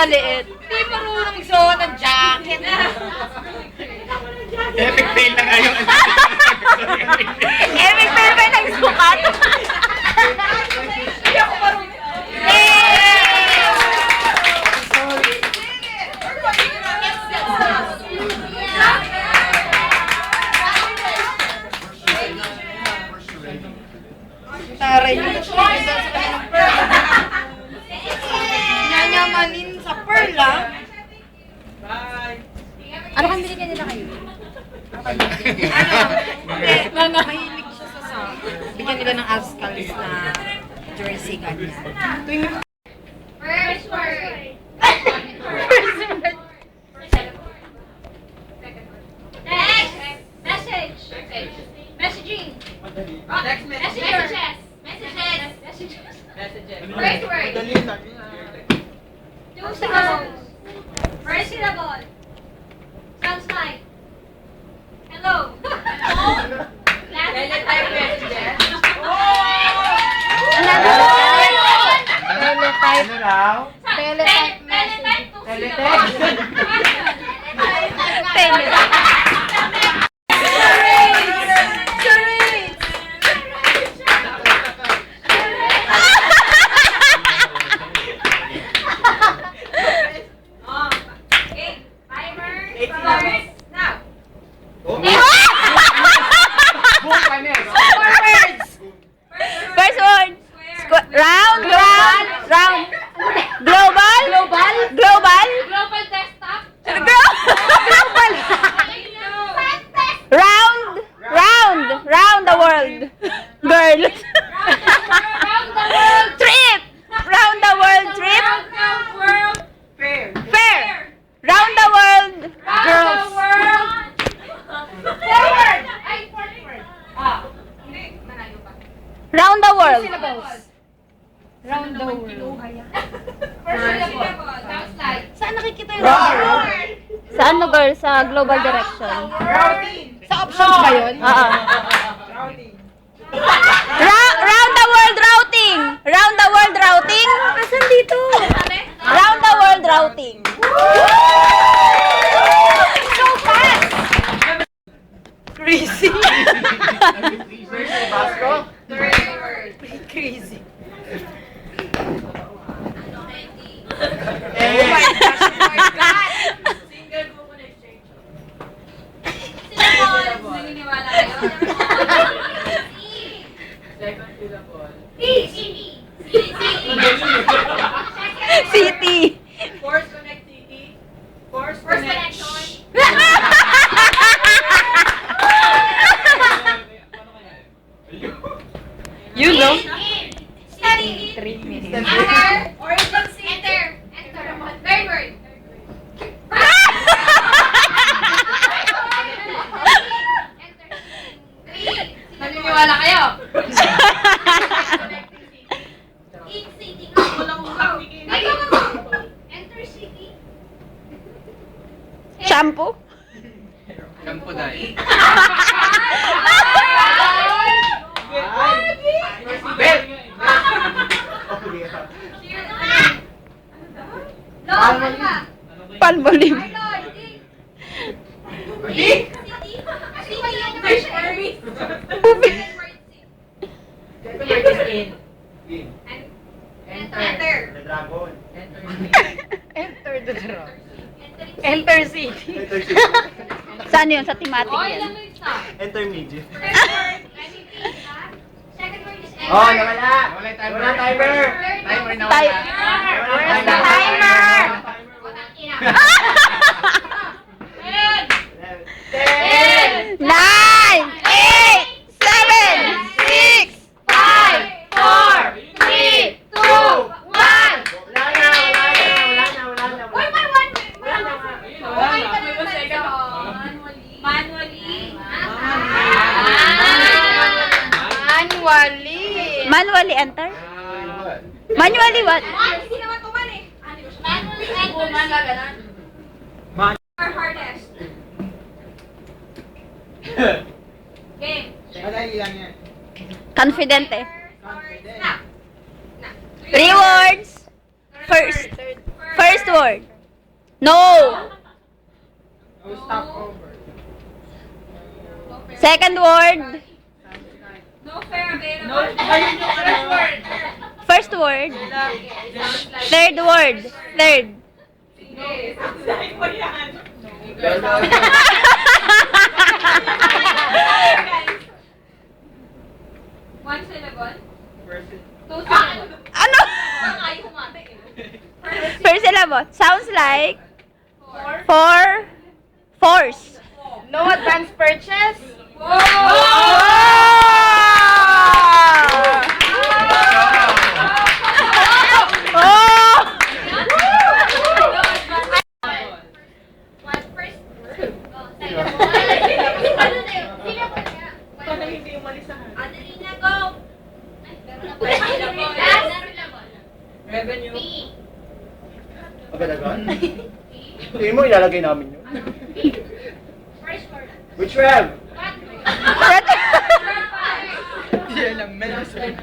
maliit. Hindi marunong magsuot ng jacket. Epic fail na nga yung Epic fail ba yung nagsukat? Hindi ako marunong. Taray nyo. Nyanyamanin sa pearl, ah. Ano kang binigyan nila kayo? Ano? Mahilig siya sa bigyan nila ng Ascals na jersey ganyan. First word. Next. Message. Messaging. Next Messages. First word. Two syllables. First syllable. Sounds like hello. Last Teletype messages. Teletype. Ano raw? Teletype Teletype. First word. Round. Global. Global desktop. Round the world. Girl. Trip. Round the world trip. Fair. Round the world. Girls. Round the world. Round the world. Sounds like Saan nakikita yung round the world? Sa ano girl? Sa global direction. Sa options ba yun? Oo. Round the world routing. Round the world routing. Asan dito? Round the world routing. So fast! Crazy. Basco? Crazy. Eh, Oh my gosh, oh my God! syllables. Naniniwala kayo? City. Force Connect City. Force First connection. You know? Study. 3 minutes. Enter. Urgency. Enter. Third word. Enter. Three. Naniniwala kayo? Eat city. Enter city. Shampoo. Kampo dahil. Bet! Lord, ano ba? Palmolive. Ay, Lord. Di? City. City yung version. Enter. The dragon. Enter the draw. Enter. Enter city. Saan yun? Sa thematic Oh, yan. ilan mo yung stop? Intermediate. First word, anything, ha? Second word is enter. Oh, nawala! Nawala yung timer. Wala timer. Timer nawala. Where's the timer? Utang ina. Ten! 9, 8, 7, 6, 5, 4, 3, 2, 1. Wala na. Uy, may one. Wala na nga. Okay, manually. Manually enter? Manually what? Hindi naman tuman eh. Manually enter. Our hardest. Game. Madali lang yan. Confident eh. Snap. 3 words. First word. word. No. Stop over. Second word. First word. Third word. Third. One syllable. Two Versus. syllable. Ano? Ay, humate eh. First syllable. Sounds like Four. force. No advance purchase? Oh! One first word. Second word. Ano na yun? Syllable nga. Para hindi umalis sa Adelina, go! Ay, meron na po. Syllable. Last syllable. revenue. B. Agad-agad? Tingin mo, ilalagay namin yun. First word. Which rev? One. That- Five. Yan ang medicine.